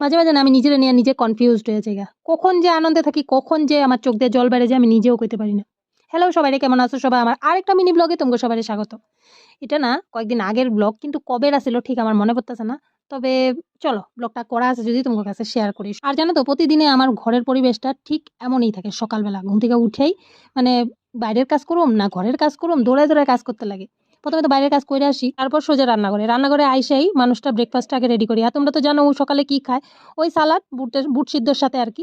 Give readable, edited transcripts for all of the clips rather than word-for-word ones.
মাঝে, মাঝে না আমি নিজেরে নিয়ে নিজে কনফিউজড হয়ে যাইগা। কখন যে আনন্দে থাকি, কখন যে আমার চোখ দিয়ে জল বাইরে যায় আমি নিজেও কইতে পারি না। হ্যালো সবাইরে কেমন আছো সবাই? আমার আরেকটা মিনি ব্লগে তোমাকে সবাইরে স্বাগত। এটা না কয়েকদিন আগের ব্লগ কিন্তু কবের আছিল ঠিক আমার মনে পড়তেছে না। তবে চলো ব্লগটা করা আছে যদি তোমার কাছে শেয়ার করি। আর জানো তো প্রতিদিনে আমার ঘরের পরিবেশটা ঠিক এমনই থাকে সকালবেলা ঘুম থেকে উঠেই মানে বাইরের কাজ করুম না ঘরের কাজ করুম দৌড়ায়, দৌড়ায় কাজ করতে লাগে। প্রথমে তো বাইরের কাজ কইরা আসি, তারপর সোজা রান্নাঘরে। রান্নাঘরে আইসাই মানুষটা ব্রেকফাস্টটা আগে রেডি করি। আর তোমরা তো জানো ও সকালে কি খায়? ওই সালাদ বুট সিদ্ধর সাথে আরকি।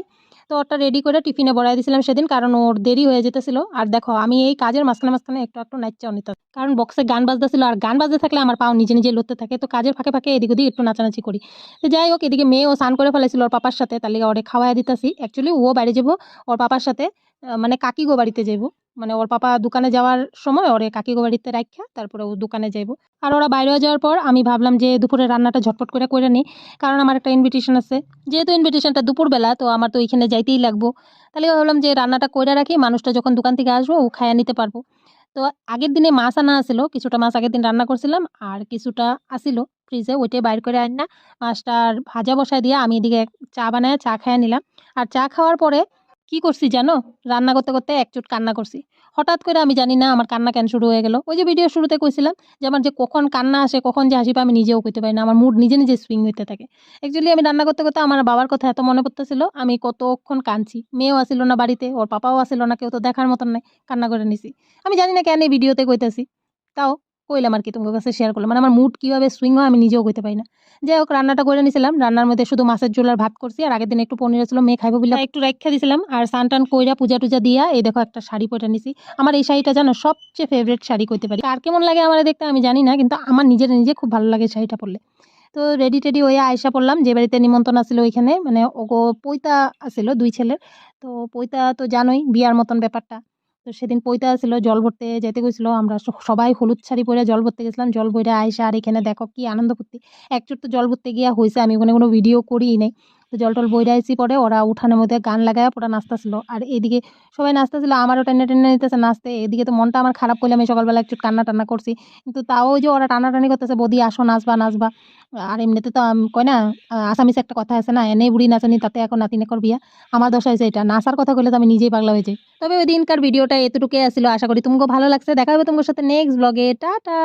তো ওটা রেডি করে টিফিনে বড়ায় দিছিলাম সেদিন কারণ ওর দেরি হয়ে যেতেছিল। আর দেখো আমি এই কাজের মাঝখানে, মাঝখানে একটু, একটু নাইচ্চাও নিতাম। কারণ বক্সে গান বাজতেছিল আর গান বাজতে থাকলে আমার পাও নিজে, নিজে লড়তে থাকে। তো কাজের ফাঁকে, ফাঁকে এদিক ওদিক একটু নাচানাচি করি। তো যাই হোক এদিকে মেয়েও স্নান করে ফেলাইছিল ওর পাপার সাথে। তার লিগা ওরে খাওয়াইয়া দিতাছি। অ্যাকচুয়ালি ও বাইরে যাবো ওর পাপার সাথে মানে কাকিগো বাড়িতে যাইবো। মানে ওর পাপা দোকানে যাওয়ার সময় ওরে কাকিগো বাড়িতে রাইখা তারপরে ও দোকানে যাইবো। আর ওরা বাইরে যাওয়ার পর আমি ভাবলাম যে দুপুরে রান্নাটা ঝটপট করে নিই। কারণ আমার একটা ইনভিটেশন আছে। যেহেতু ইনভিটেশনটা দুপুরবেলা তো আমার তো ওইখানে যাইতেই লাগবো। তাহলে ভাবলাম যে রান্নাটা কইরা রাখি মানুষটা যখন দোকান থেকে আসবো ও খাইয়া নিতে পারবো। তো আগের দিনে মাছ আনা আছিল। কিছুটা মাছ আগের দিন রান্না করছিলাম। আর কিছুটা আছিল ফ্রিজে ওইটাই বাইর করে আইনা মাছটার ভাজা বসায় দিয়া আমি এদিকে চা বানায়া চা খাইয়া নিলাম। আর চা খাওয়ার পরে কি করছি জানো? রান্না করতে, করতে একচুট কান্না করছি। হঠাৎ করে আমি জানি না আমার কান্না কেন শুরু হয়ে গেল। ওই যে ভিডিওর শুরুতে কইছিলাম যে আমার যে কখন কান্না আসে, কখন যে হাসি পায় আমি নিজেও কইতে পারি না। আমার মুড নিজে, নিজে সুইং হইতে থাকে। অ্যাকচুয়ালি আমি রান্না করতে, করতে আমার বাবার কথা এত মনে পড়তেছিল, আমি কতক্ষণ কাঁদছি। মেয়েও আছিল না বাড়িতে, ওর পাপাও আছিল না, কেউ তো দেখার মতন নাই। কান্না করে নিছি। আমি জানি না কেন এই ভিডিওতে কইতাছি। তাও কইলাম আরকি তোমাদের কাছে শেয়ার করলাম। মানে আমার মুড কিভাবে সুইং হয় আমি নিজেও কইতে পারি না। যাই হোক রান্নাটা করে নিছিলাম। রান্নার মধ্যে শুধু মাছের ঝোল আর ভাত করছি। আর আগের দিন একটু পনির ছিল মেয়ে খাইবো বইলা একটু রাইখা দিছিলাম। আর স্নান-টান কইরা পূজা-টুজা দিয়া এই দেখো একটা শাড়ি পইরা নিছি। আমার এই শাড়িটা জানো সবচেয়ে ফেভারিট শাড়ি কইতে পারি। কার কেমন লাগে আমারে দেখতে আমি জানি না। কিন্তু আমার নিজে খুব ভালো লাগে শাড়িটা পরলে। তো রেডি-টেডি হইয়া আইসা পড়লাম। যে বাড়িতে নিমন্ত্রণ আছিল ওইখানে মানে ওগো পইতা আছিল ২ ছেলের। তো পইতা তো জানোই বিয়ার মতন ব্যাপারটা। তো সেদিন পইতা আছিল জল ভরতে যাইতে কইছিল। আমরা সবাই হলুদ শাড়ি পইরা জল ভরতে গেছিলাম। জল ভইরা আইসা আর এখানে দেখো কি আনন্দ ফুর্তি। একচুট তো জল ভরতে গিয়া হইছে আমি ওখানে কোনো ভিডিও করিই নাই। তো জল-টল বইরা আইছি পরে ওরা উঠানের মধ্যে গান লাগায়া পুরা নাচতাছিল। আর এদিকে সবাই নাচতেছিল আমারও টেনে, টেনে নিতেছে নাচতে। এদিকে তো মনটা আমার খারাপ করলে আমি সকালবেলা একটু কান্না-টান্না করছি। কিন্তু তাও ওই যে ওরা টানাটানি করতেছে, "বৌদি আসো নাচবা, নাচবা।" আর এমনিতে তো কয় না আসামিছে একটা কথা আছে না, "এনেই বুড়ি নাচেনি তাতে এখন নাতিনেকর বিয়া।" আমার দশা হইছে এটা। নাচার কথা কইলে তো আমি নিজেই পাগলা হয়ে যাই। তবে ওই দিনকার ভিডিওটা এতটুকুই আছিল। আশা করি তোমাকেও ভালো লাগছে। দেখা হবে তোমার সাথে নেক্সট ব্লগে। টাটা।